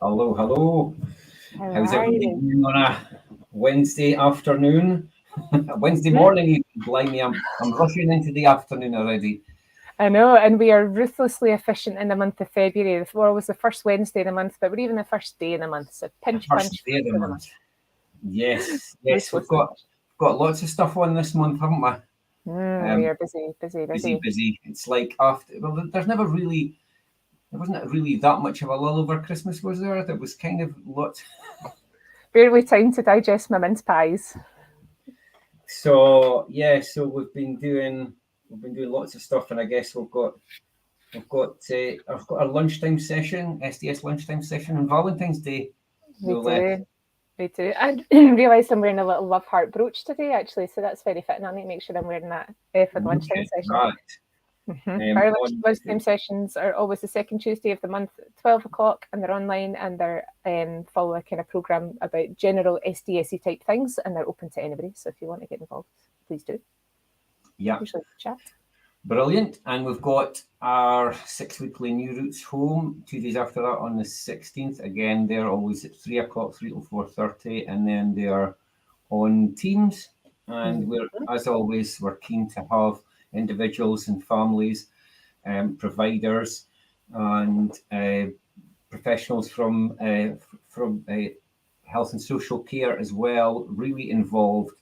Hello, hello. How How's are everybody you? doing on a Wednesday afternoon? Wednesday Hmm? morning, even. Blimey, I'm rushing into the afternoon already. I know, and we are ruthlessly efficient in the month of February. We're always the first Wednesday of the month, but we're even the first day of the month. So The pinch first punch day of the for the month. month. Yes, we've Ruthlessly got efficient. lots of stuff on this month, haven't we? We Um, are busy, busy, busy, busy. busy. It's like after. Well, there wasn't really that much of a lull over Christmas, was there? There was kind of lots. Barely time to digest my mince pies. So yeah, so we've been doing lots of stuff, and I guess I've got a lunchtime session, SDS lunchtime session on Valentine's Day, We no less. do, we do. I realised I'm wearing a little love heart brooch today, actually, so that's very fitting. I need to make sure I'm wearing that for the Look lunchtime at session. that. Our On lunchtime sessions are always the second Tuesday of the month at 12 o'clock, and they're online and they're follow a kind of programme about general SDSE type things, and they're open to anybody. So if you want to get involved, please do. yeah, Usually chat. brilliant. And we've got our 6 weekly New Routes home 2 days after that on the 16th. Again, they're always at 3 o'clock, 3 till 4:30, and then they are on Teams. And we're, as always, we're keen to have individuals and families, providers, and professionals from health and social care as well, really involved,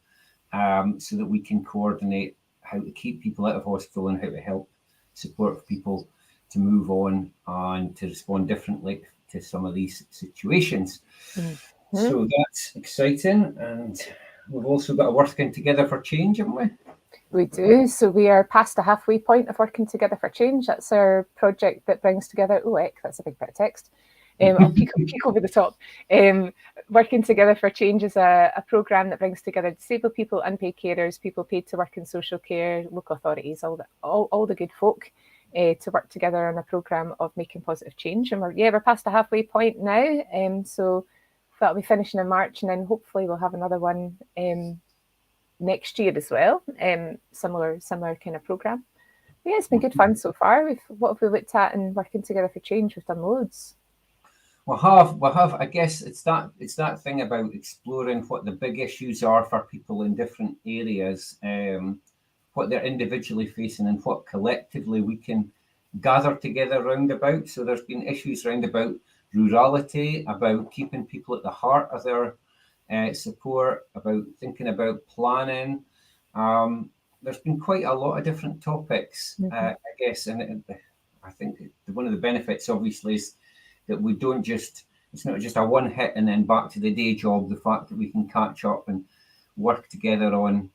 so that we can coordinate how to keep people out of hospital and how to help support people to move on and to respond differently to some of these situations. So that's exciting, and we've also got a working together for change, haven't we? We do. So we are past the halfway point of working together for change. That's our project that brings together. Oh, heck, that's a big bit of text. I'll peek over the top. Working Together for Change is a programme that brings together disabled people, unpaid carers, people paid to work in social care, local authorities, all the good folk to work together on a programme of making positive change. And we're past the halfway point now. So that'll be finishing in March, and then hopefully we'll have another one next year as well. Similar kind of programme. But yeah, it's been good fun so far. What have we looked at in Working Together for Change? We've done loads. We'll have. I guess it's that thing about exploring what the big issues are for people in different areas, what they're individually facing, and what collectively we can gather together round about. So there's been issues round about rurality, about keeping people at the heart of their support, about thinking about planning. There's been quite a lot of different topics, I guess, and I think one of the benefits, obviously, is that we don't just, it's not just a one hit and then back to the day job. The fact that we can catch up and work together on,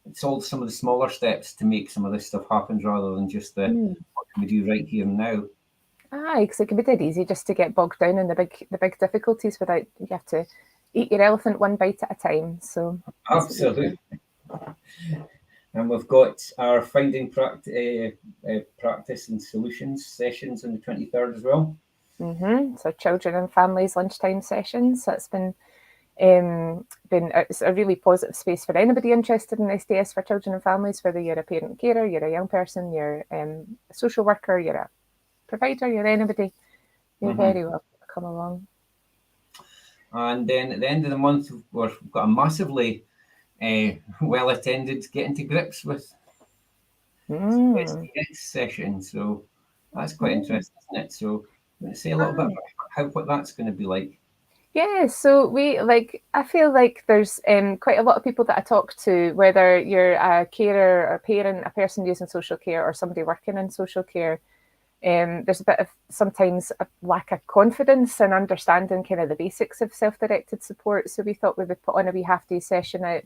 it's all some of the smaller steps to make some of this stuff happen rather than just the what can we do right here and now. Because it can be dead easy just to get bogged down in the big difficulties without you have to eat your elephant one bite at a time. So that's what we Absolutely. do. And we've got our finding practice and solutions sessions on the 23rd as well. So children and families lunchtime sessions. That's been it's a really positive space for anybody interested in SDS for children and families, whether you're a parent carer, you're a young person, you're a social worker, you're a provider, you're anybody. You're very welcome to come along. And then at the end of the month, we've got a massively well attended getting to grips with SDS session. So that's quite interesting, isn't it? So I'm going to say a little bit about what that's going to be like. Yeah, so I feel like there's quite a lot of people that I talk to, whether you're a carer or a parent, a person using social care, or somebody working in social care. There's a bit of sometimes a lack of confidence and understanding kind of the basics of self-directed support. So we thought we would put on a wee half-day session out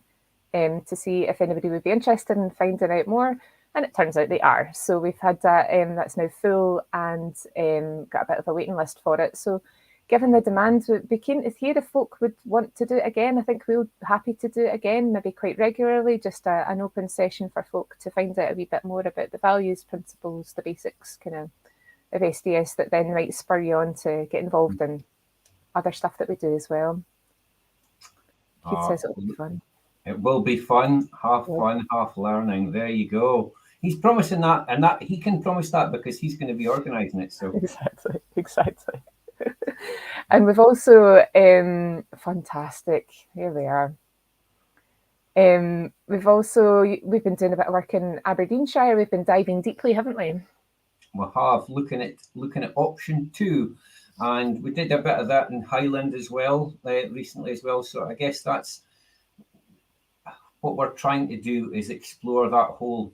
to see if anybody would be interested in finding out more. And it turns out they are. So we've had that, that's now full, and got a bit of a waiting list for it. So given the demand, we'd be keen to hear if folk would want to do it again. I think we'll be happy to do it again, maybe quite regularly, just an open session for folk to find out a wee bit more about the values, principles, the basics kind of SDS that then might spur you on to get involved in other stuff that we do as well. Keith says it'll be fun. It will be fun, half learning. There you go. He's promising that, and that he can promise that because he's going to be organising it. So Exactly. And we've also, fantastic, here we are. We've been doing a bit of work in Aberdeenshire. We've been diving deeply, haven't we? We have looking at option 2, and we did a bit of that in Highland as well recently as well. So I guess that's what we're trying to do, is explore that whole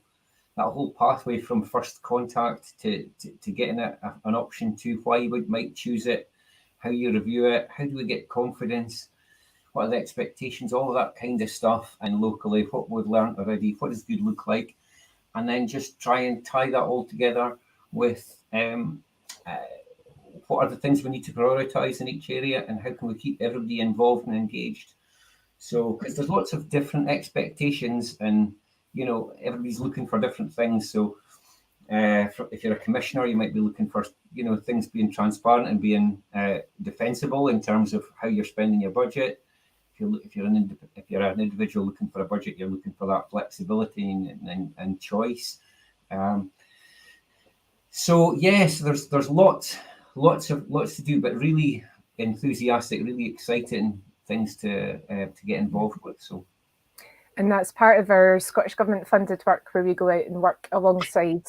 pathway from first contact to getting an option 2, why you might choose it, how you review it, how do we get confidence, what are the expectations, all of that kind of stuff, and locally what we've learned already, what does good look like, and then just try and tie that all together with what are the things we need to prioritize in each area, and how can we keep everybody involved and engaged. So, because there's lots of different expectations, and everybody's looking for different things. So, if you're a commissioner, you might be looking for things being transparent and being defensible in terms of how you're spending your budget. If you're an individual looking for a budget, you're looking for that flexibility and choice. So yes, there's lots to do, but really enthusiastic, really exciting things to get involved with. So, and that's part of our Scottish Government funded work, where we go out and work alongside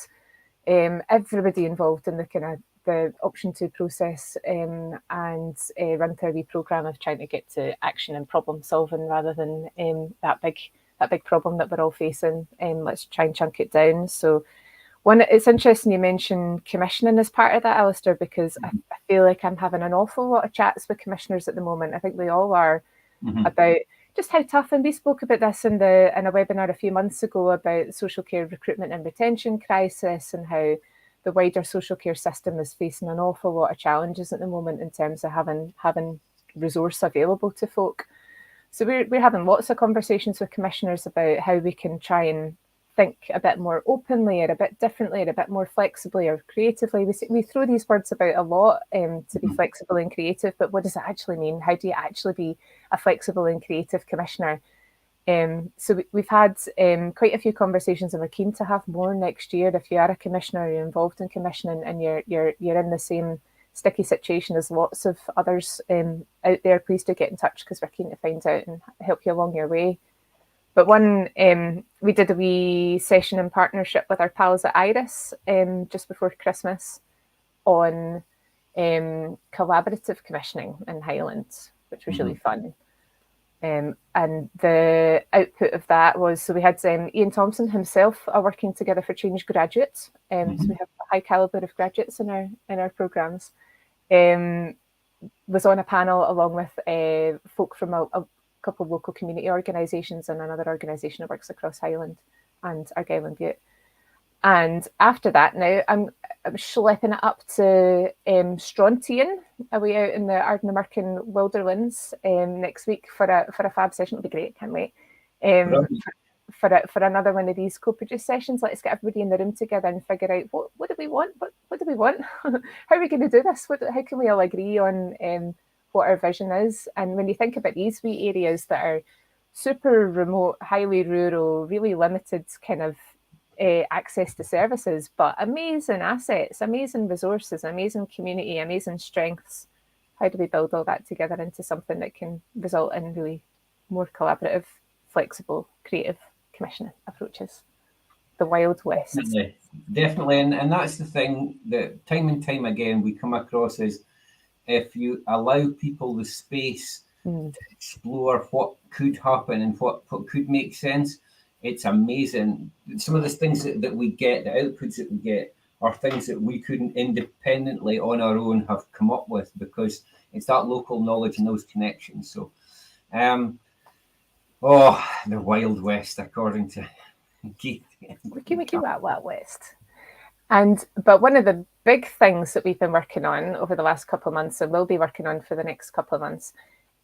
everybody involved in the option 2 process, and run through a wee programme of trying to get to action and problem solving rather than that big problem that we're all facing. Let's try and chunk it down. So it's interesting you mentioned commissioning as part of that, Alistair, because I feel like I'm having an awful lot of chats with commissioners at the moment. I think we all are, about just how tough, and we spoke about this in a webinar a few months ago about social care recruitment and retention crisis, and how the wider social care system is facing an awful lot of challenges at the moment in terms of having resource available to folk. So we're having lots of conversations with commissioners about how we can try and think a bit more openly, or a bit differently, or a bit more flexibly or creatively. We throw these words about a lot, to be flexible and creative, but what does it actually mean? How do you actually be a flexible and creative commissioner? So we've had quite a few conversations, and we're keen to have more next year. If you are a commissioner, you're involved in commissioning, and you're in the same sticky situation as lots of others out there, please do get in touch, because we're keen to find out and help you along your way. But we did a wee session in partnership with our pals at Iris just before Christmas on collaborative commissioning in Highland, which was really fun. And the output of that was, so we had Ian Thompson himself working together for Change graduates. So we have a high calibre of graduates in our programmes. Was on a panel along with folk from a couple of local community organisations and another organisation that works across Highland and Argyll and Bute. And after that, now I'm schlepping it up to Strontian, away out in the Ardnamurchan Wilderlands next week for a fab session. It'll be great, can't wait. For another one of these co-produced sessions. Let's get everybody in the room together and figure out what do we want? What do we want? How are we going to do this? How can we all agree on what our vision is? And when you think about these wee areas that are super remote, highly rural, really limited kind of access to services, but amazing assets, amazing resources, amazing community, amazing strengths, how do we build all that together into something that can result in really more collaborative, flexible, creative commissioning approaches? The Wild West. Definitely. And that's the thing that time and time again we come across is, if you allow people the space to explore what could happen and what could make sense, it's amazing. Some of the things that we get, the outputs that we get, are things that we couldn't independently on our own have come up with, because it's that local knowledge and those connections. So, the Wild West, according to Keith. Wiki Wild West. But one of the big things that we've been working on over the last couple of months, and will be working on for the next couple of months,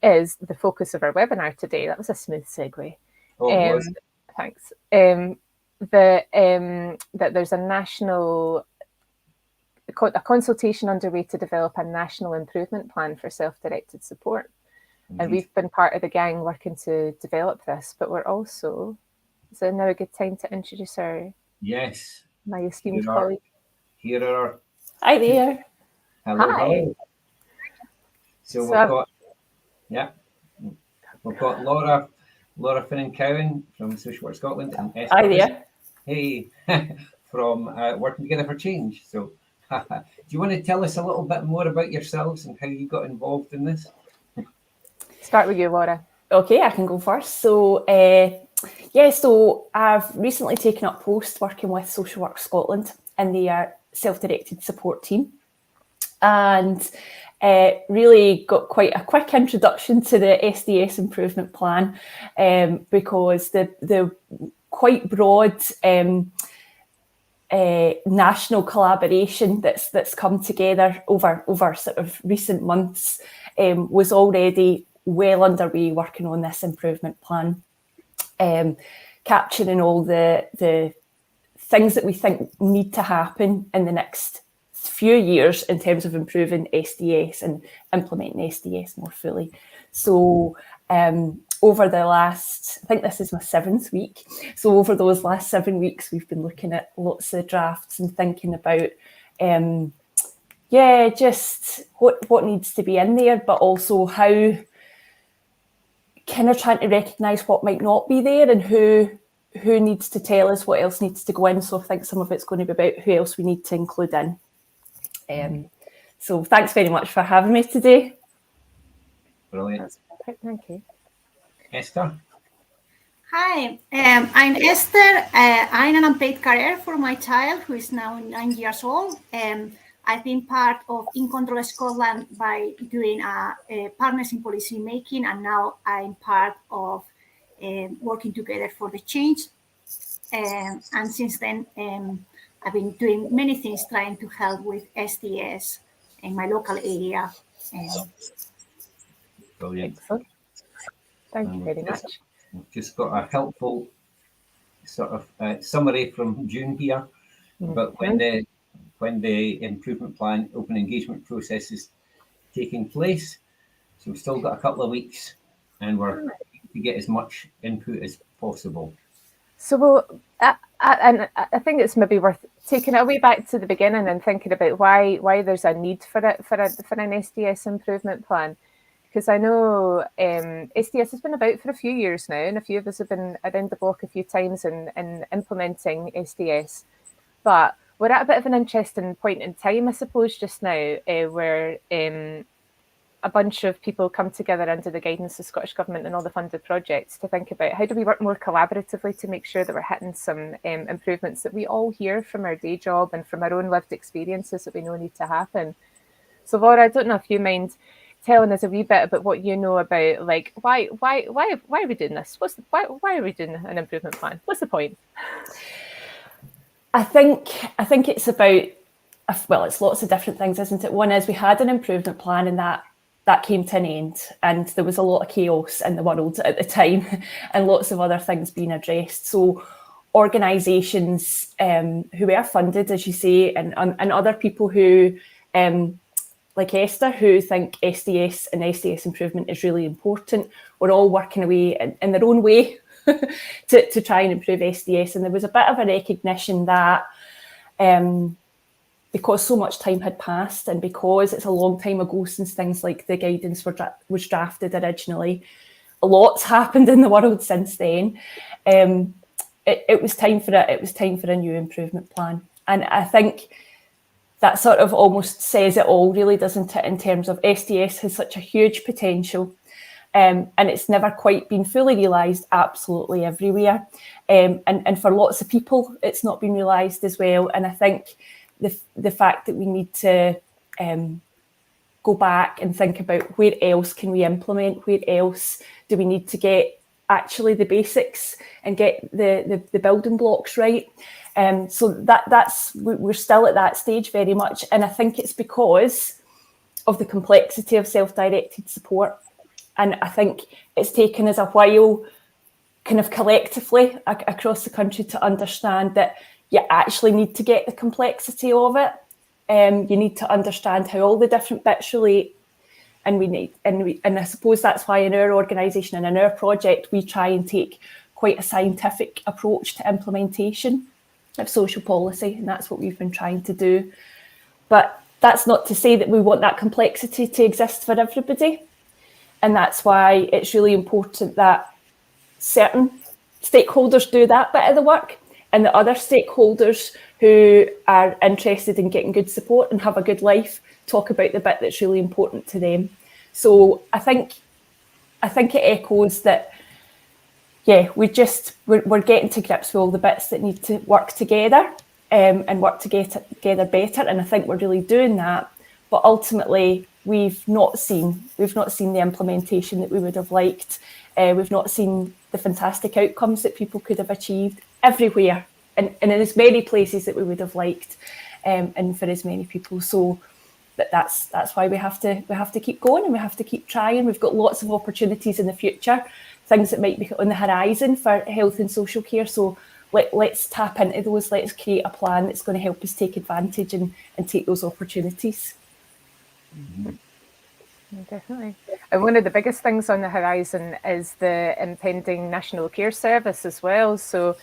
is the focus of our webinar today. That was a smooth segue. Thanks. That there's a consultation underway to develop a national improvement plan for self-directed support. Indeed. And we've been part of the gang working to develop this, but we're also, is it now a good time to introduce my esteemed colleague? Here are Hi there. Hello. So we've got Laura Finnan Cowan from Social Work Scotland, and Ester. Hi there. Hey, from Working Together for Change. So do you want to tell us a little bit more about yourselves and how you got involved in this? Start with you, Laura. Okay, I can go first. So, so I've recently taken up post working with Social Work Scotland in the self-directed support team, and really got quite a quick introduction to the SDS improvement plan, because the quite broad national collaboration that's come together over sort of recent months was already well underway working on this improvement plan, capturing all the things that we think need to happen in the next few years in terms of improving SDS and implementing SDS more fully. So over the last, I think this is my 7th week. So over those last 7 weeks, we've been looking at lots of drafts and thinking about, just what needs to be in there, but also how kind of trying to recognise what might not be there and who needs to tell us what else needs to go in. So I think some of it's going to be about who else we need to include in. So thanks very much for having me today. Brilliant. That's perfect, thank you. Esther? Hi, I'm Esther. I'm an unpaid carer for my child who is now 9 years old. I've been part of In Control Scotland by doing a partners in policy making, and now I'm part of Working Together for the Change. And since then, I've been doing many things trying to help with SDS in my local area. Brilliant. Excellent. Thank you very much. We've just got a helpful sort of summary from June here about when the improvement plan open engagement process is taking place. So we've still got a couple of weeks, and we're to get as much input as possible. So I think it's maybe worth taking it way back to the beginning and thinking about why there's a need for an SDS improvement plan. Because I know SDS has been about for a few years now, and a few of us have been around the block a few times in implementing SDS. But we're at a bit of an interesting point in time, I suppose, just now, where a bunch of people come together under the guidance of the Scottish Government and all the funded projects to think about how do we work more collaboratively to make sure that we're hitting some improvements that we all hear from our day job and from our own lived experiences that we know need to happen. So Laura, I don't know if you mind telling us a wee bit about what you know about, like, why are we doing this? Why are we doing an improvement plan? What's the point? I think it's about, well, it's lots of different things, isn't it? One is we had an improvement plan and that came to an end, and there was a lot of chaos in the world at the time and lots of other things being addressed. So organisations who were funded, as you say, and other people who, like Esther, who think SDS and SDS improvement is really important, we're all working away in their own way to try and improve SDS. And there was a bit of a recognition that because so much time had passed and because it's a long time ago since things like the guidance was drafted originally, a lot's happened in the world since then. It was time for a new improvement plan. And I think that sort of almost says it all, really, doesn't it, in terms of SDS has such a huge potential. And it's never quite been fully realised absolutely everywhere. And for lots of people, it's not been realised as well. And I think the fact that we need to go back and think about where else can we implement, where else do we need to get actually the basics and get the building blocks right. So we're still at that stage very much. And I think it's because of the complexity of self-directed support. And I think it's taken us a while kind of collectively across the country to understand that you actually need to get the complexity of it. You need to understand how all the different bits relate. And I suppose that's why in our organisation and in our project, we try and take quite a scientific approach to implementation of social policy. And that's what we've been trying to do. But That's not to say that we want that complexity to exist for everybody. And that's why it's really important that certain stakeholders do that bit of the work, and the other stakeholders who are interested in getting good support and have a good life talk about the bit that's really important to them. So I think it echoes that, yeah, we're getting to grips with all the bits that need to work together, and work together better. And I think we're really doing that. But ultimately, we've not seen the implementation that we would have liked. We've not seen the fantastic outcomes that people could have achieved everywhere, and in as many places that we would have liked, and for as many people. So that's why we have to keep going, and we have to keep trying. We've got lots of opportunities in the future, things that might be on the horizon for health and social care. So let's tap into those. Let's create a plan that's going to help us take advantage and take those opportunities. Mm-hmm. Definitely. And one of the biggest things on the horizon is the impending National Care Service as well. So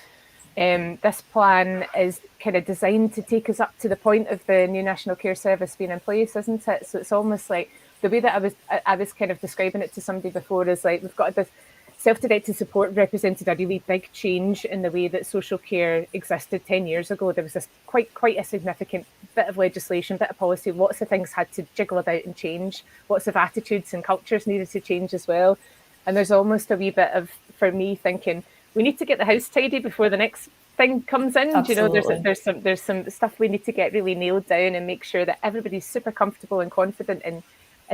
this plan is kind of designed to take us up to the point of the new National Care Service being in place, isn't it? So it's almost like the way that I was kind of describing it to somebody before is like we've got this self-directed support represented a really big change in the way that social care existed 10 years ago. There was this quite a significant bit of legislation, bit of policy, lots of things had to jiggle about and change, lots of attitudes and cultures needed to change as well. And there's almost a wee bit of, for me, thinking we need to get the house tidy before the next thing comes in. Absolutely. You know, there's some stuff we need to get really nailed down and make sure that everybody's super comfortable and confident in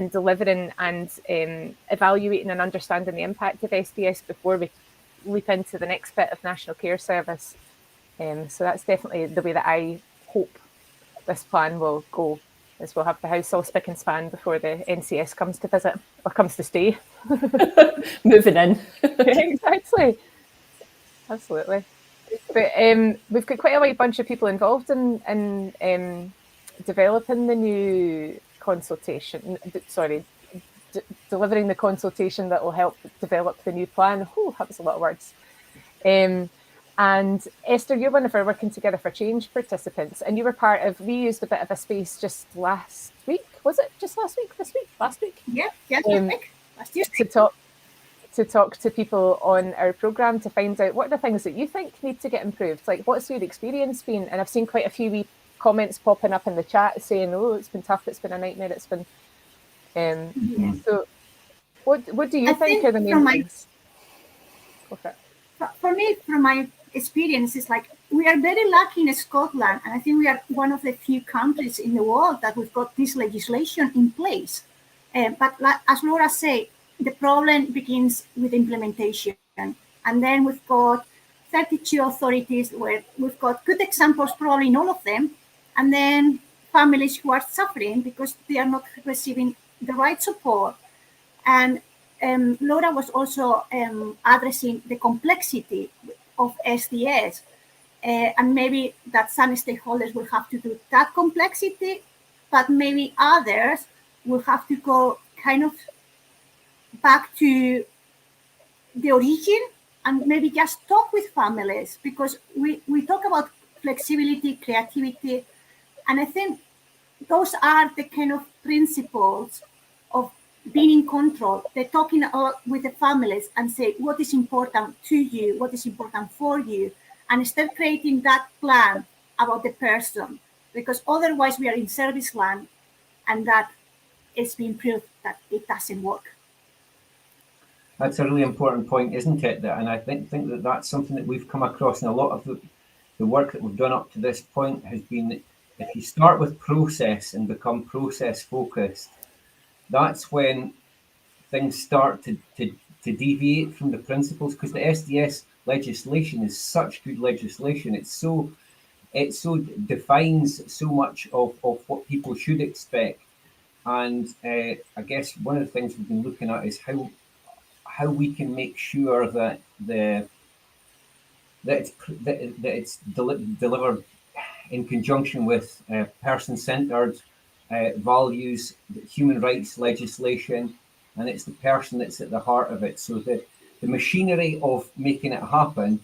delivering and evaluating and understanding the impact of SDS before we leap into the next bit of National Care Service. So that's definitely the way that I hope this plan will go, is we'll have the house all spick and span before the NCS comes to visit, or comes to stay. Moving in. Exactly. Absolutely. But we've got quite a wide bunch of people involved in developing the new consultation, delivering the consultation that will help develop the new plan. Oh, that was a lot of words. And Esther, you're one of our Working Together for Change participants, and you were part of, we used a bit of a space just last week. Was it just last week? Last week? Yeah, last year. To talk to people on our programme to find out what are the things that you think need to get improved. Like, what's your experience been? And I've seen quite a few wee comments popping up in the chat saying, "Oh, it's been tough. It's been a nightmare. It's been." So, what do you think are the main things? For me, from my experience, it's like we are very lucky in Scotland, and I think we are one of the few countries in the world that we've got this legislation in place. But as Laura said, the problem begins with implementation, and then we've got 32 authorities where we've got good examples probably in all of them, and then families who are suffering because they are not receiving the right support. And Laura was also addressing the complexity of SDS, and maybe that some stakeholders will have to do that complexity, but maybe others will have to go kind of back to the origin and maybe just talk with families, because we talk about flexibility, creativity, and I think those are the kind of principles of being in control. They're talking with the families and say what is important to you, what is important for you, and start creating that plan about the person, because otherwise we are in service land, and that it's been proved that it doesn't work. That's a really important point, isn't it? And I think that that's something that we've come across in a lot of the work that we've done up to this point has been that if you start with process and become process focused, that's when things start to deviate from the principles, because the SDS legislation is such good legislation. It so defines so much of what people should expect. And I guess one of the things we've been looking at is how we can make sure that it's delivered in conjunction with person-centered values, human rights legislation, and it's the person that's at the heart of it. So the machinery of making it happen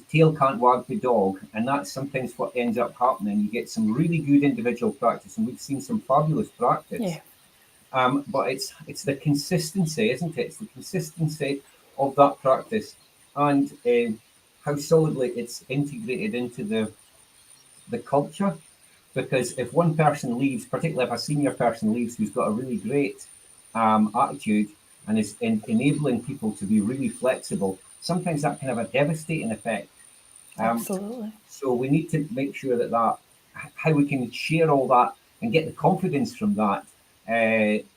tail can't wag the dog, and that's sometimes what ends up happening. You get some really good individual practice, and we've seen some fabulous practice. Yeah. But it's the consistency, isn't it? It's the consistency of that practice, and how solidly it's integrated into the culture. Because if one person leaves, particularly if a senior person leaves who's got a really great attitude and is enabling people to be really flexible, sometimes that can have a devastating effect. Absolutely. So we need to make sure that how we can share all that and get the confidence from that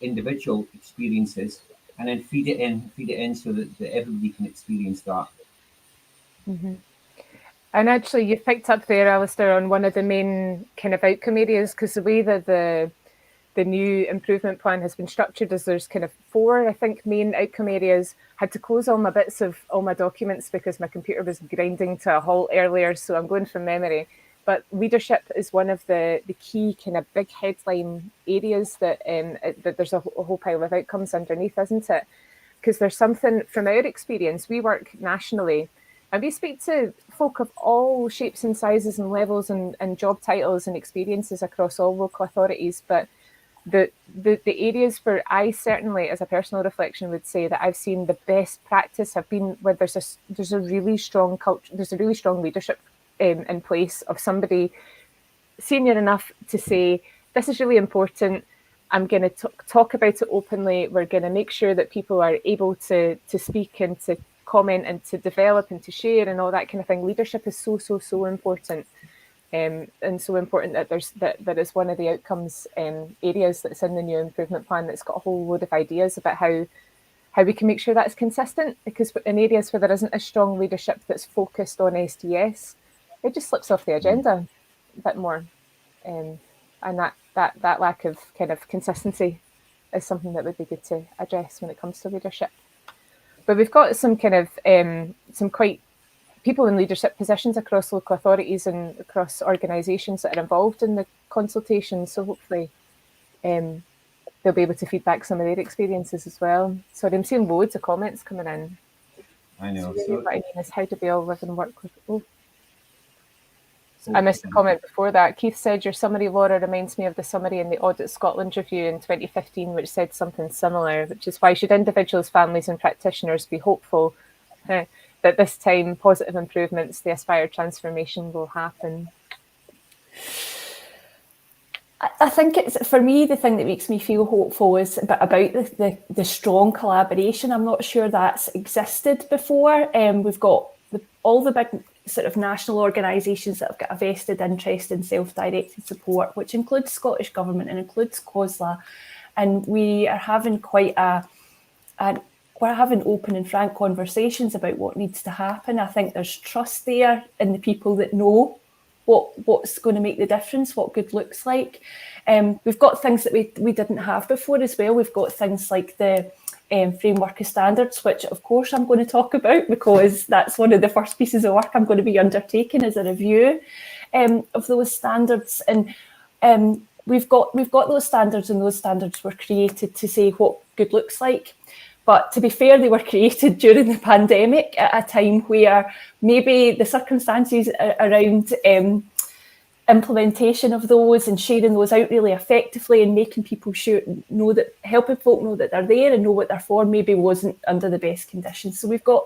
individual experiences, and then feed it in so that everybody can experience that. Mm-hmm. And actually, you picked up there, Alistair, on one of the main kind of outcome areas, because the way that the new improvement plan has been structured is there's kind of 4, I think, main outcome areas. Had to close all my bits of all my documents because my computer was grinding to a halt earlier, so I'm going from memory. But leadership is one of the key kind of big headline areas that there's a whole pile of outcomes underneath, isn't it? Because there's something from our experience. We work nationally, and we speak to folk of all shapes and sizes and levels and job titles and experiences across all local authorities. But the areas where I certainly, as a personal reflection, would say that I've seen the best practice have been where there's a really strong culture, there's a really strong leadership in place of somebody senior enough to say, this is really important. I'm going to talk about it openly. We're going to make sure that people are able to speak and to comment and to develop and to share and all that kind of thing. Leadership is so important, and so important that that is one of the outcomes areas that's in the new improvement plan. That's got a whole load of ideas about how we can make sure that's consistent. Because in areas where there isn't a strong leadership that's focused on STS, it just slips off the agenda a bit more, and that lack of kind of consistency is something that would be good to address when it comes to leadership. But we've got some kind of some quite people in leadership positions across local authorities and across organisations that are involved in the consultation. So hopefully they'll be able to feed back some of their experiences as well. Sorry, I'm seeing loads of comments coming in. I know. So what I mean is, how do we all live and work with? I missed a comment before that. Keith said, your summary, Laura, reminds me of the summary in the Audit Scotland review in 2015, which said something similar, which is why should individuals, families and practitioners be hopeful that this time positive improvements, the aspired transformation will happen? I think it's, for me, the thing that makes me feel hopeful is about the strong collaboration. I'm not sure that's existed before. We've got all the big sort of national organisations that have got a vested interest in self-directed support, which includes Scottish Government and includes COSLA. And we are having we're having open and frank conversations about what needs to happen. I think there's trust there in the people that know what's going to make the difference, what good looks like. We've got things that we didn't have before as well. We've got things like the framework of standards, which of course I'm going to talk about because that's one of the first pieces of work I'm going to be undertaking, is a review of those standards. And we've got those standards, and those standards were created to say what good looks like. But to be fair, they were created during the pandemic at a time where maybe the circumstances around implementation of those and sharing those out really effectively and making people helping folk know that they're there and know what they're for, maybe wasn't under the best conditions. So we've got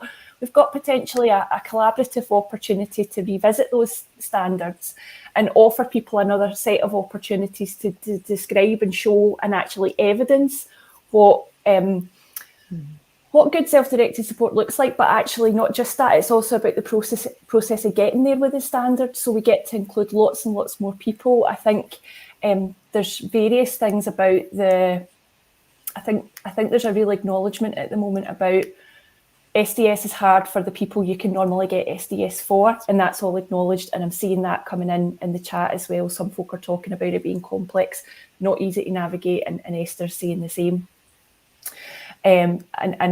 potentially a collaborative opportunity to revisit those standards and offer people another set of opportunities to describe and show and actually evidence what good self-directed support looks like. But actually not just that, it's also about the process of getting there with the standards, so we get to include lots and lots more people. I think there's various things about I think there's a real acknowledgement at the moment about SDS is hard for the people you can normally get SDS for, and that's all acknowledged, and I'm seeing that coming in the chat as well. Some folk are talking about it being complex, not easy to navigate, and Ester's saying the same. And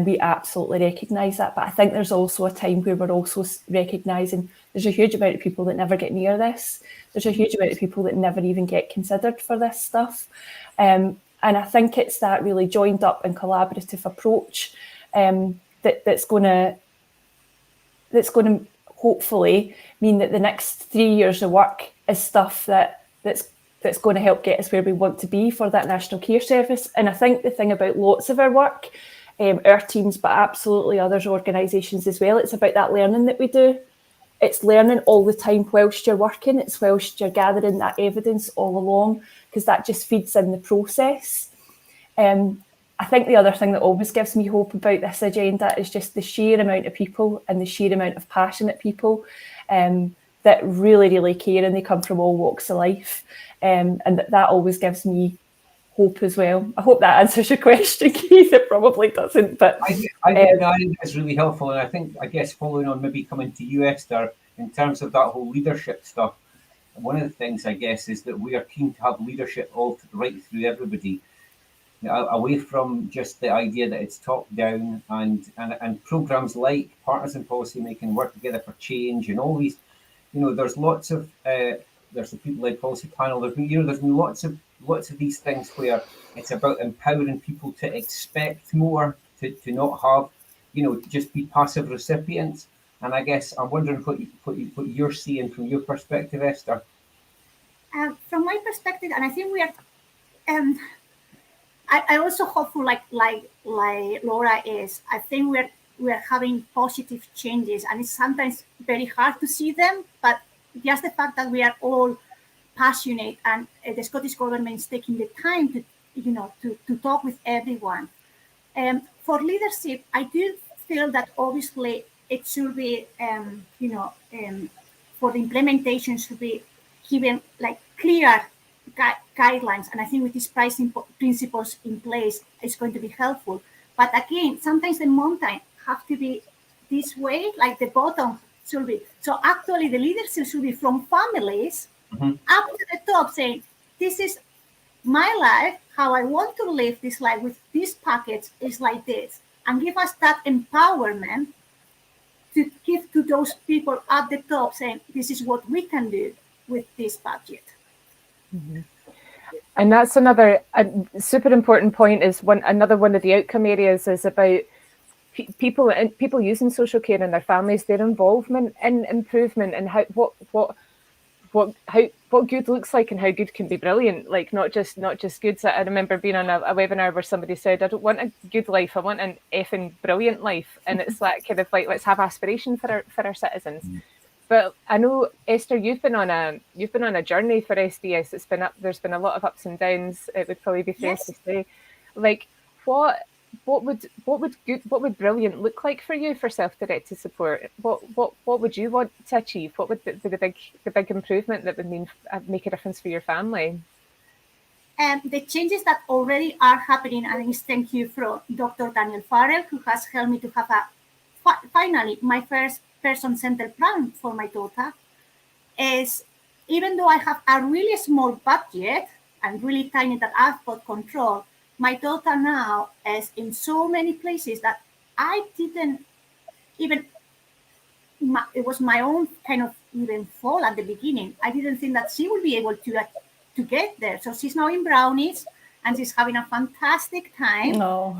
we absolutely recognise that. But I think there's also a time where we're also recognising there's a huge amount of people that never get near this. There's a huge amount of people that never even get considered for this stuff. And I think it's that really joined up and collaborative approach that's going to hopefully mean that the next 3 years of work is stuff that's going to help get us where we want to be for that National Care Service. And I think the thing about lots of our work, our teams, but absolutely others organisations as well, it's about that learning that we do. It's learning all the time whilst you're working. It's whilst you're gathering that evidence all along, because that just feeds in the process. I think the other thing that always gives me hope about this agenda is just the sheer amount of people and the sheer amount of passionate people that really, really care, and they come from all walks of life. And that always gives me hope as well. I hope that answers your question, Keith. It probably doesn't, but I think that's really helpful. And I guess following on, maybe coming to you, Esther, in terms of that whole leadership stuff, one of the things I guess is that we are keen to have leadership right through everybody, away from just the idea that it's top down, and programs like Partners in Policy Making, Work Together for Change, and all these, there's lots of there's the people-led policy panel. There's been lots of these things where it's about empowering people to expect more, to not have, just be passive recipients. And I guess I'm wondering what you're seeing from your perspective, Esther. From my perspective, and I think we are. I also hope for like Laura is. I think we're having positive changes, and it's sometimes very hard to see them. But just the fact that we are all passionate, and the Scottish government is taking the time to talk with everyone. For leadership, I do feel that obviously it should be for the implementation should be given like clear guidelines, and I think with these pricing principles in place, it's going to be helpful. But again, sometimes the mountain have to be this way, like the bottom should be. So actually, the leadership should be from families up to the top, saying, "This is my life. How I want to live this life with this package is like this," and give us that empowerment to give to those people at the top, saying, "This is what we can do with this budget." Mm-hmm. And that's another super important point. Is another one of the outcome areas is about people using social care in their families, their involvement in improvement, and what good looks like and how good can be brilliant. Like not just good. So I remember being on a webinar where somebody said, "I don't want a good life, I want an effing brilliant life," and it's that kind of like, let's have aspiration for our citizens. But I know, Esther, you've been on a journey for SDS. There's been a lot of ups and downs. It would probably be fair to say. Like, what would brilliant look like for you for self-directed support? What would you want to achieve? What would be the big improvement that would make a difference for your family? The changes that already are happening, and thank you for Dr. Daniel Farrell, who has helped me to have finally my first person-centered plan for my daughter, is even though I have a really small budget and really tiny that I've got control, my daughter now is in so many places that I didn't even, it was my own kind of even fault at the beginning. I didn't think that she would be able to get there. So she's now in Brownies and she's having a fantastic time. No.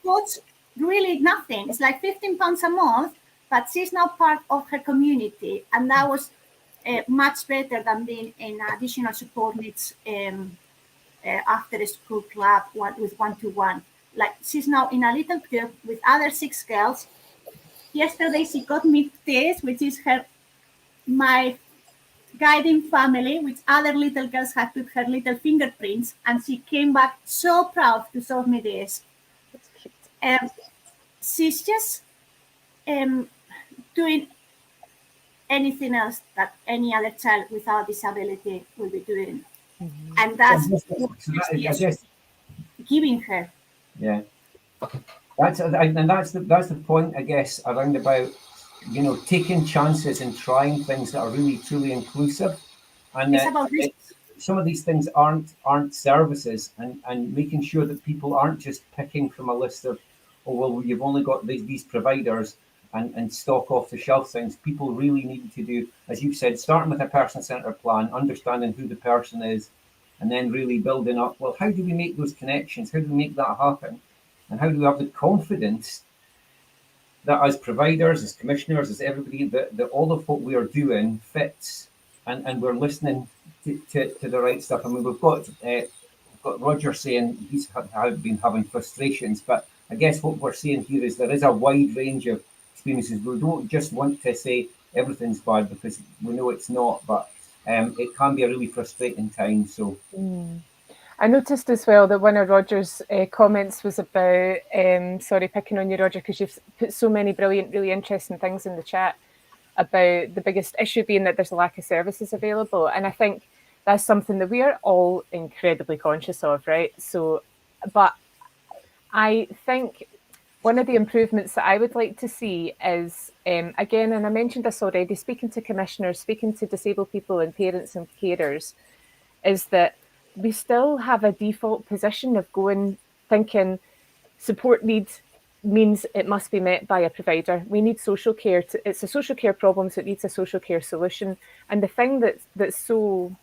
It's really nothing. It's like £15 a month, but she's now part of her community. And that was much better than being in additional support needs after a school club with one-to-one. Like she's now in a little group with other 6 girls. Yesterday she got me this, which is my guiding family, which other little girls had put her little fingerprints, and she came back so proud to show me this. She's just doing anything else that any other child without disability will be doing. Mm-hmm. And that's what giving her. Yeah. That's the point, I guess, around about, taking chances and trying things that are really truly inclusive. And some of these things aren't services, and making sure that people aren't just picking from a list of, oh, well, you've only got these providers and stock off the shelf things. People really need to do, as you've said, starting with a person-centered plan, understanding who the person is, and then really building up, well, how do we make those connections? How do we make that happen? And how do we have the confidence that as providers, as commissioners, as everybody, that all of what we are doing fits, and we're listening to the right stuff. I mean, we've got Roger saying he's been having frustrations, but I guess what we're seeing here is there is a wide range of experiences. We don't just want to say everything's bad, because we know it's not, but it can be a really frustrating time. So I noticed as well that one of Roger's comments was about, sorry, picking on you, Roger, because you've put so many brilliant, really interesting things in the chat about the biggest issue being that there's a lack of services available. And I think that's something that we are all incredibly conscious of, right? So, but I think one of the improvements that I would like to see is, again, and I mentioned this already, speaking to commissioners, speaking to disabled people and parents and carers, is that we still have a default position of thinking support needs means it must be met by a provider. We need social care. It's a social care problem, so it needs a social care solution. And the thing that's so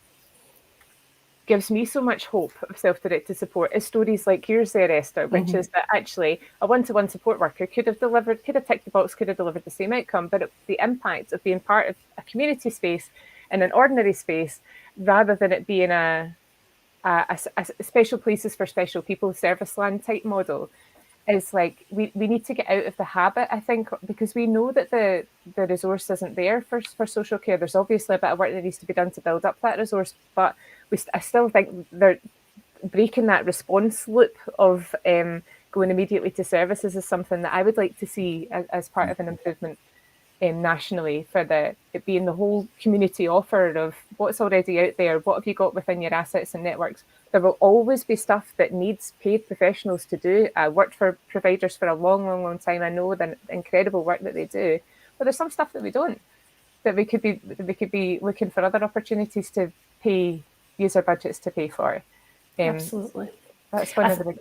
gives me so much hope of self-directed support is stories like yours there, Esther, which is that actually a one-to-one support worker could have ticked the box, could have delivered the same outcome, but the impact of being part of a community space in an ordinary space, rather than it being a special places for special people service land type model, is like we need to get out of the habit, I think, because we know that the resource isn't there for social care. There's obviously a bit of work that needs to be done to build up that resource, but I still think they're breaking that response loop of going immediately to services is something that I would like to see as part of an improvement nationally, for it being the whole community offer of what's already out there, what have you got within your assets and networks. There will always be stuff that needs paid professionals to do. I worked for providers for a long time. I know the incredible work that they do, but there's some stuff that we don't, that we could be looking for other opportunities to pay user budgets to pay for. Absolutely. That's one of the big.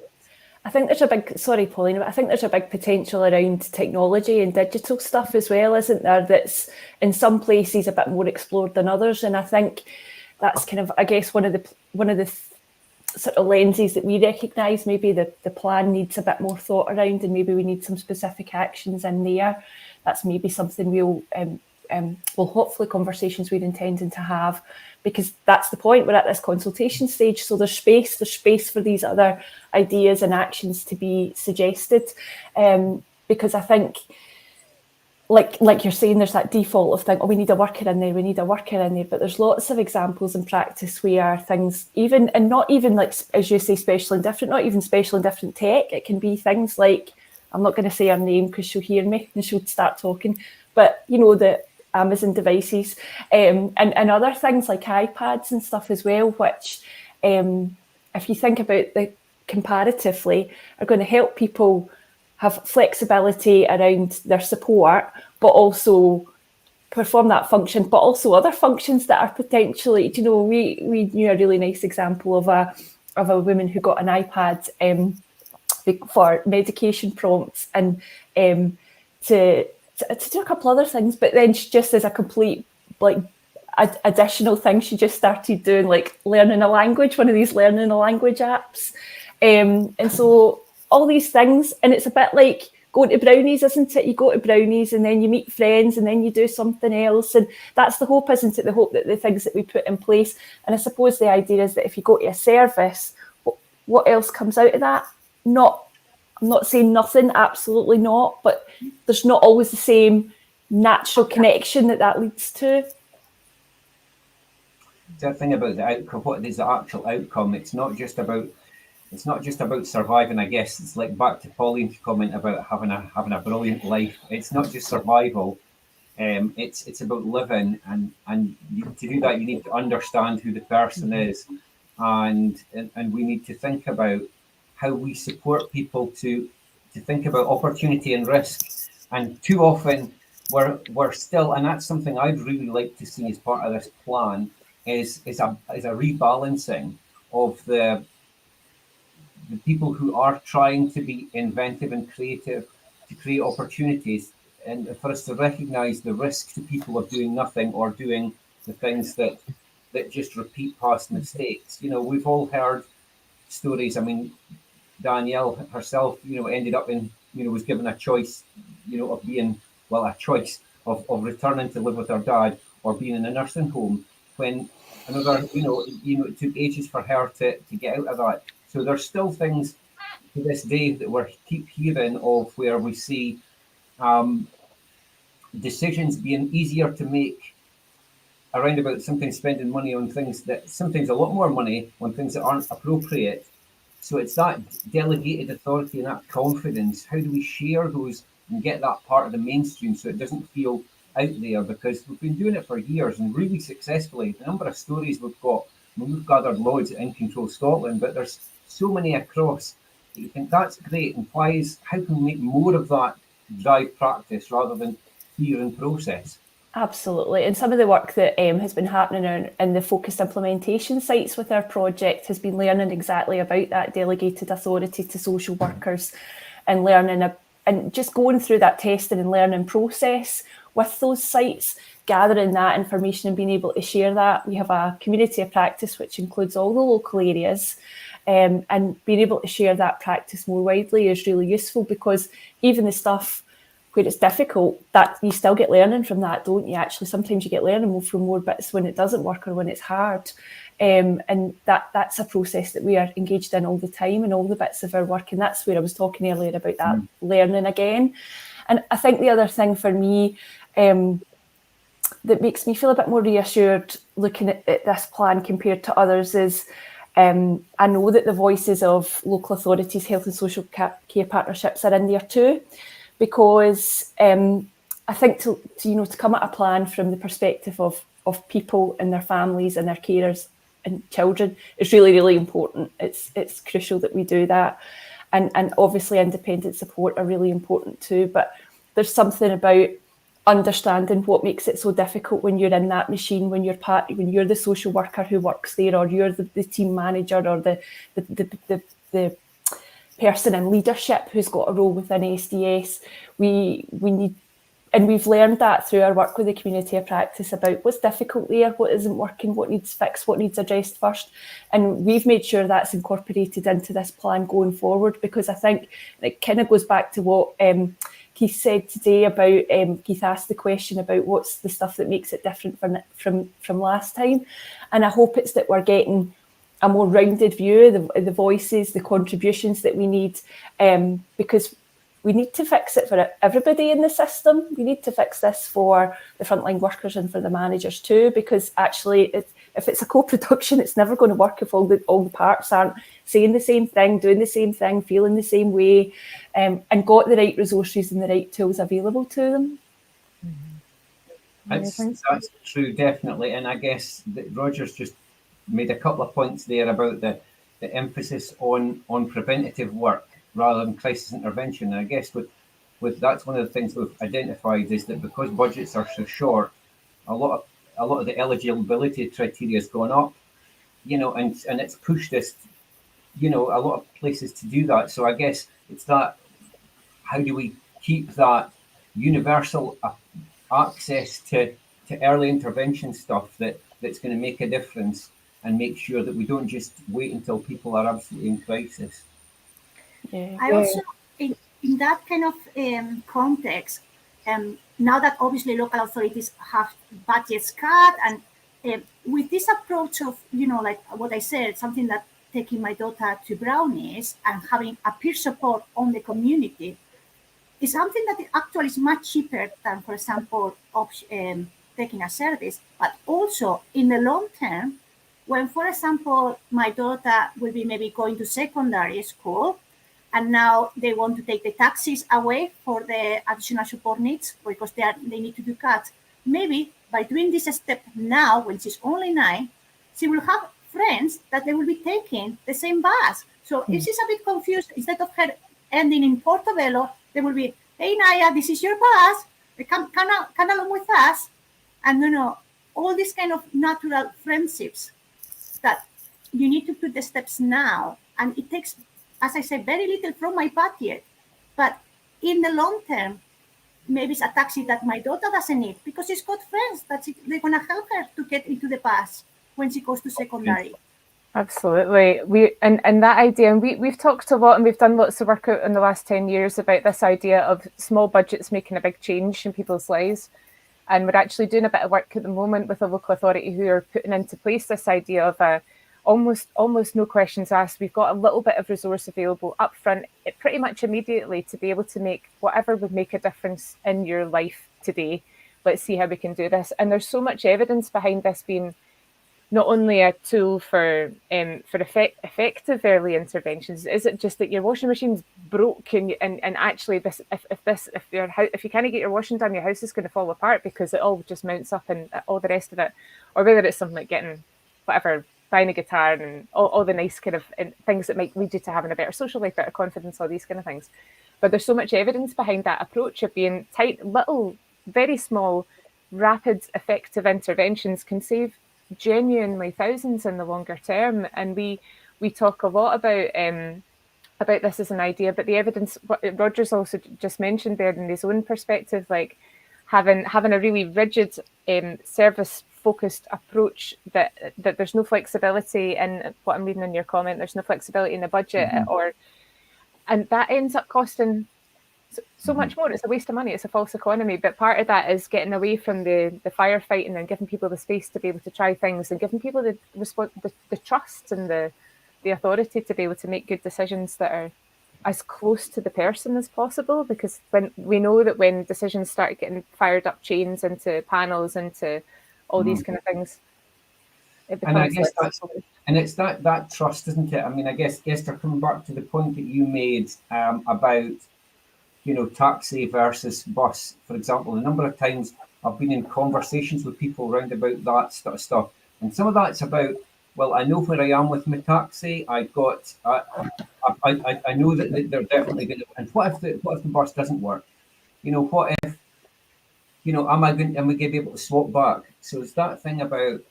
I think there's a big, sorry, Pauline, but I think there's a big potential around technology and digital stuff as well, isn't there? That's in some places a bit more explored than others. And I think that's kind of, I guess, one of the sort of lenses that we recognise. Maybe the plan needs a bit more thought around, and maybe we need some specific actions in there. That's maybe something we'll hopefully conversations we're intending to have, because that's the point. We're at this consultation stage, so there's space for these other ideas and actions to be suggested. Because I think, like you're saying, there's that default of we need a worker in there, but there's lots of examples in practice where things, even, and not even like, as you say, special and different, not even special and different tech. It can be things like, I'm not going to say her name because she'll hear me and she'll start talking, but the Amazon devices, and other things like iPads and stuff as well, which, if you think about the comparatively, are going to help people have flexibility around their support, but also perform that function, but also other functions that are potentially, we knew a really nice example of a woman who got an iPad for medication prompts and to do a couple other things, but then she just, as a complete additional thing, she just started doing learning a language, one of these learning a language apps, and so all these things. And it's a bit like going to Brownies, isn't it? You go to Brownies and then you meet friends and then you do something else, and that's the hope, isn't it? The hope that the things that we put in place, and I suppose the idea is that if you go to a service, what else comes out of that? I'm not saying nothing, absolutely not, but there's not always the same natural connection that leads to. The thing about the outcome, what is the actual outcome? It's not just about surviving. I guess it's like back to Pauline's comment about having a brilliant life. It's not just survival. It's about living, and to do that you need to understand who the person is, and we need to think about how we support people to think about opportunity and risk. And too often we're still, and that's something I'd really like to see as part of this plan, is a rebalancing of the people who are trying to be inventive and creative to create opportunities, and for us to recognise the risk to people of doing nothing or doing the things that just repeat past mistakes. We've all heard stories. I mean, Danielle herself, ended up in, was given a choice of being, well, a choice of returning to live with her dad or being in a nursing home, when another, it took ages for her to get out of that. So there's still things to this day that we keep hearing of, where we see decisions being easier to make around about sometimes spending money on things that, sometimes a lot more money on things that aren't appropriate. So it's that delegated authority and that confidence. How do we share those and get that part of the mainstream so it doesn't feel out there? Because we've been doing it for years and really successfully. The number of stories we've got, we've gathered loads in Control Scotland, but there's so many across that you think that's great. And how can we make more of that drive practice rather than fear and process? Absolutely. And some of the work that has been happening in the focused implementation sites with our project has been learning exactly about that delegated authority to social workers, and learning and just going through that testing and learning process with those sites, gathering that information and being able to share that. We have a community of practice which includes all the local areas, and being able to share that practice more widely is really useful, because even the stuff where it's difficult, that you still get learning from that, don't you? Actually, sometimes you get learning from more bits when it doesn't work or when it's hard. And that's a process that we are engaged in all the time in all the bits of our work. And that's where I was talking earlier about that learning again. And I think the other thing for me that makes me feel a bit more reassured looking at this plan compared to others is I know that the voices of local authorities, health and social care partnerships are in there too. Because I think to come at a plan from the perspective of people and their families and their carers and children is really, really important. It's crucial that we do that. And obviously independent support are really important too. But there's something about understanding what makes it so difficult when you're in that machine, when you're the social worker who works there, or you're the team manager, or the person in leadership who's got a role within SDS. We need, and we've learned that through our work with the community of practice about what's difficult there, what isn't working, what needs fixed, what needs addressed first. And we've made sure that's incorporated into this plan going forward, because I think it kind of goes back to what Keith said today about, Keith asked the question about what's the stuff that makes it different from last time. And I hope it's that we're getting a more rounded view of the voices, the contributions that we need, because we need to fix it for everybody in the system. We need to fix this for the frontline workers and for the managers too, because actually if it's a co-production, it's never going to work if all the parts aren't saying the same thing, doing the same thing, feeling the same way, and got the right resources and the right tools available to them. That's true, definitely. And I guess that Roger's just made a couple of points there about the emphasis on preventative work rather than crisis intervention. And I guess with that's one of the things we've identified, is that because budgets are so short, a lot of the eligibility criteria has gone up, and it's pushed us, a lot of places to do that. So I guess it's that, how do we keep that universal access to early intervention stuff that's going to make a difference, and make sure that we don't just wait until people are absolutely in crisis. Yeah. I also, in that kind of context, now that obviously local authorities have budgets cut, and with this approach of, like what I said, something that taking my daughter to Brownies and having a peer support on the community is something that actually is much cheaper than, for example, taking a service, but also in the long term, when, for example, my daughter will be maybe going to secondary school, and now they want to take the taxis away for the additional support needs because they need to do cuts. Maybe by doing this step now, when she's only 9, she will have friends that they will be taking the same bus. So if she's a bit confused, instead of her ending in Portobello, they will be, hey, Naya, this is your bus. Come along with us. And, all these kind of natural friendships that you need to put the steps now. And it takes, as I said, very little from my budget. But in the long term, maybe it's a taxi that my daughter doesn't need because she's got friends that they're going to help her to get into the bus when she goes to secondary. Absolutely. And that idea, and we've talked a lot and we've done lots of work out in the last 10 years about this idea of small budgets making a big change in people's lives. And we're actually doing a bit of work at the moment with a local authority who are putting into place this idea of a almost no questions asked. We've got a little bit of resource available up front, pretty much immediately, to be able to make whatever would make a difference in your life today. Let's see how we can do this. And there's so much evidence behind this being not only a tool for effective early interventions. Is it just that your washing machine's broke and actually this if you can't get your washing done, your house is going to fall apart because it all just mounts up and all the rest of it, or whether it's something like getting buying a guitar and all the nice kind of things that might lead you to having a better social life, better confidence, all these kind of things. But there's so much evidence behind that approach of being tight, little, very small, rapid, effective interventions can save genuinely thousands in the longer term. And we talk a lot about this as an idea, but the evidence Roger's also just mentioned there in his own perspective, like having a really rigid service focused approach that there's no flexibility in what I'm reading in your comment, there's no flexibility in the budget, and that ends up costing so much more. It's a waste of money. It's a false economy. But part of that is getting away from the firefighting and giving people the space to be able to try things and giving people the trust and the authority to be able to make good decisions that are as close to the person as possible. Because when we know that when decisions start getting fired up chains into panels, into all these kind of things, it becomes. And I guess it's that trust, isn't it? I mean, I guess, Esther, coming back to the point that you made about, taxi versus bus, for example, a number of times I've been in conversations with people around about that sort of stuff. And some of that's about, well, I know where I am with my taxi. I know that they're definitely going to, and what if the bus doesn't work? What if, am I going to be able to swap back? So it's that thing about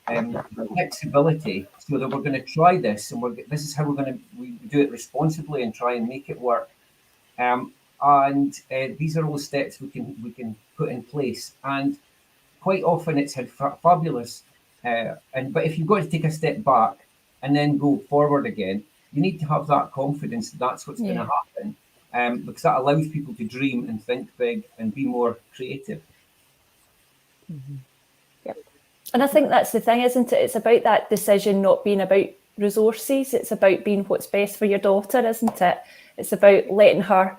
flexibility, so that we're going to try this, and this is how we do it responsibly and try and make it work. And these are all steps we can put in place. And quite often it's had fabulous. But if you've got to take a step back and then go forward again, you need to have that confidence that's what's going to happen, because that allows people to dream and think big and be more creative. Yep. And I think that's the thing, isn't it? It's about that decision not being about resources. It's about being what's best for your daughter, isn't it? It's about letting her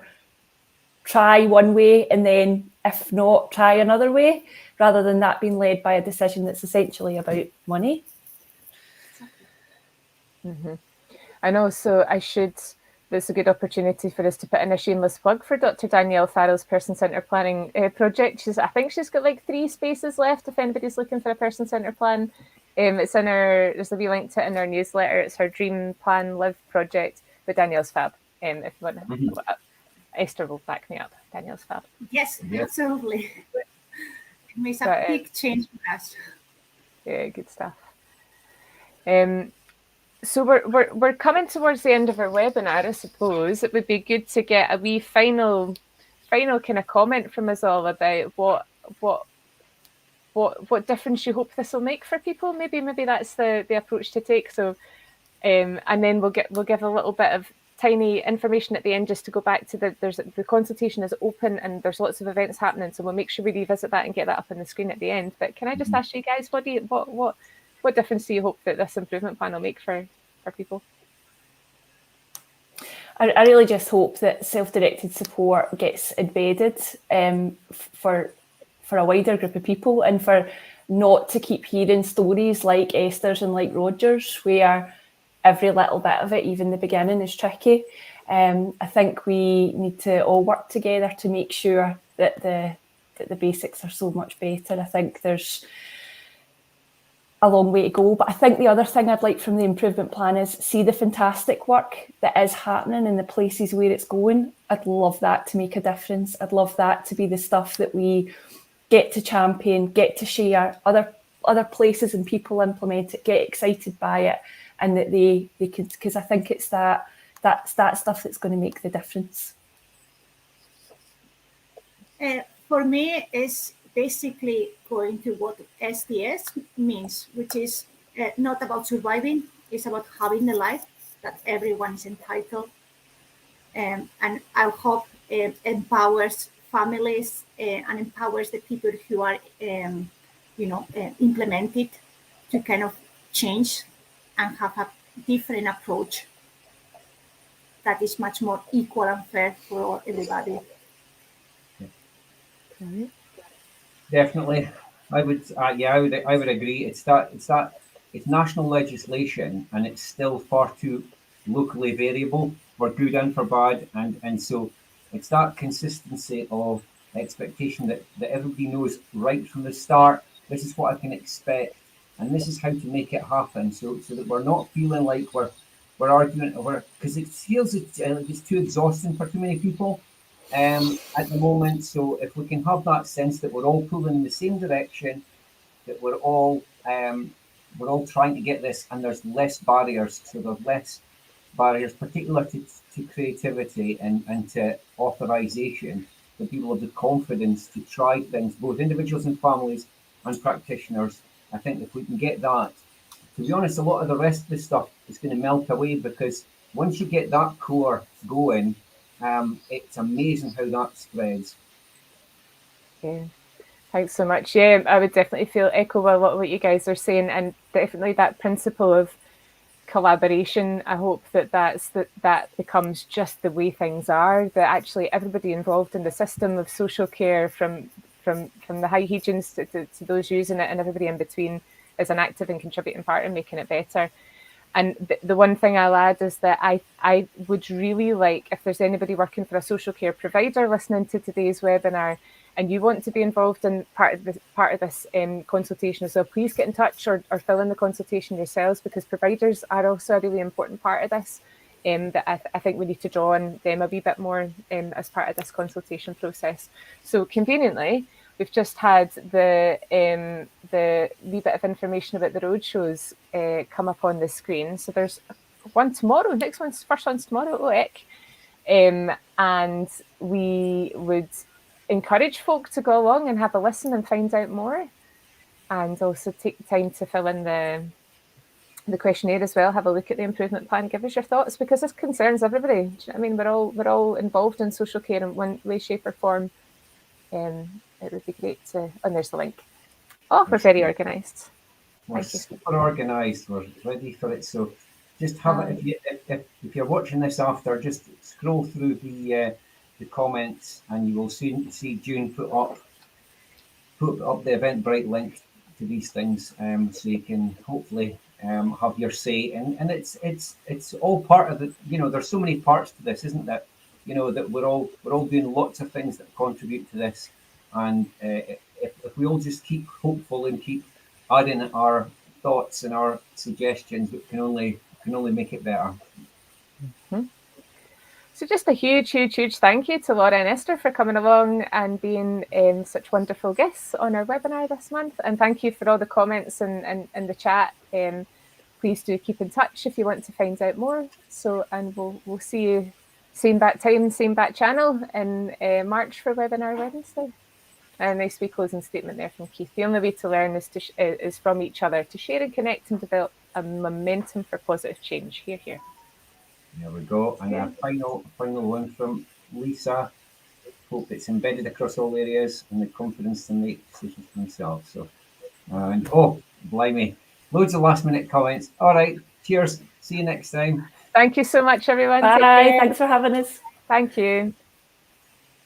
try one way and then, if not, try another way, rather than that being led by a decision that's essentially about money. I know, so that's a good opportunity for us to put in a shameless plug for Dr. Danielle Farrell's person-centred planning project. I think she's got like 3 spaces left if anybody's looking for a person-centred plan. It's in there's a wee link to it in our newsletter. It's her Dream Plan Live project, but Danielle's fab. If you want to, Esther will back me up. Danielle's fab. Yes, absolutely. It makes a big change for us. Yeah, good stuff. So we're coming towards the end of our webinar. I suppose it would be good to get a wee final kind of comment from us all about what difference you hope this will make for people. Maybe that's the approach to take. So, and then we'll give a little bit of tiny information at the end, just to go back to the consultation is open and there's lots of events happening. So we'll make sure we revisit that and get that up on the screen at the end. But can I just ask you guys, what difference do you hope that this improvement plan will make for people? I really just hope that self-directed support gets embedded for a wider group of people, and for not to keep hearing stories like Esther's and like Roger's, where every little bit of it, even the beginning, is tricky. I think we need to all work together to make sure that the basics are so much better. I think there's a long way to go, but I think the other thing I'd like from the improvement plan is see the fantastic work that is happening in the places where it's going. I'd love that to make a difference. I'd love that to be the stuff that we get to champion, get to share, other places and people implement it, get excited by it, and that they can, because I think it's that stuff that's going to make the difference. For me, it's basically going to what SDS means, which is not about surviving, It's about having the life that everyone is entitled. And I hope empowers families and empowers the people who are, implemented to kind of change and have a different approach that is much more equal and fair for everybody. Definitely, I would agree. It's national legislation, and it's still far too locally variable for good and for bad, and so it's that consistency of expectation that everybody knows right from the start. This is what I can expect, and this is how to make it happen. So that we're not feeling like we're arguing over, because it feels like it's too exhausting for too many people at the moment. So if we can have that sense that we're all pulling in the same direction, that we're all trying to get this, and there's less barriers. So there's less barriers, particularly to creativity and to authorization, that people have the confidence to try things, both individuals and families and practitioners. I think if we can get that, to be honest, a lot of the rest of the stuff is going to melt away, because once you get that core going, it's amazing how that spreads. Yeah. Thanks so much. Yeah, I would definitely echo a lot of what you guys are saying, and definitely that principle of collaboration. I hope that becomes just the way things are, that actually everybody involved in the system of social care, from the high hygienists to those using it, and everybody in between, is an active and contributing part in making it better. And the one thing I'll add is that I would really like, if there's anybody working for a social care provider listening to today's webinar, and you want to be involved in part of this consultation as well, please get in touch or fill in the consultation yourselves, because providers are also a really important part of this. That I think we need to draw on them a wee bit more as part of this consultation process. So conveniently, we've just had the wee bit of information about the roadshows come up on the screen. So there's one tomorrow. First one's tomorrow. Oh, heck. And we would encourage folk to go along and have a listen and find out more, and also take time to fill in the questionnaire as well. Have a look at the improvement plan. Give us your thoughts, because this concerns everybody. Do you know what I mean? We're all involved in social care in one way, shape, or form. It would be great to. And there's the link. Oh, we're very organised. We're super organised. We're ready for it. So just have it. If you're watching this after, just scroll through the comments, and you will soon see June put up the Eventbrite link to these things, so you can hopefully have your say. And it's all part of the. There's so many parts to this, isn't that? That we're all doing lots of things that contribute to this, and if we all just keep hopeful and keep adding our thoughts and our suggestions, we can only make it better. Mm-hmm. So just a huge thank you to Laura and Esther for coming along and being such wonderful guests on our webinar this month. And thank you for all the comments and the chat. Please do keep in touch if you want to find out more. And we'll see you same bat time, same bat channel in March for Webinar Wednesday. And a nice wee closing statement there from Keith. The only way to learn is from each other, to share and connect and develop a momentum for positive change. Hear, hear. There we go. And a final one from Lisa. Hope it's embedded across all areas, and the confidence to make decisions for themselves. So, and blimey, loads of last minute comments. All right, cheers. See you next time. Thank you so much, everyone. Bye. Thanks for having us. Thank you.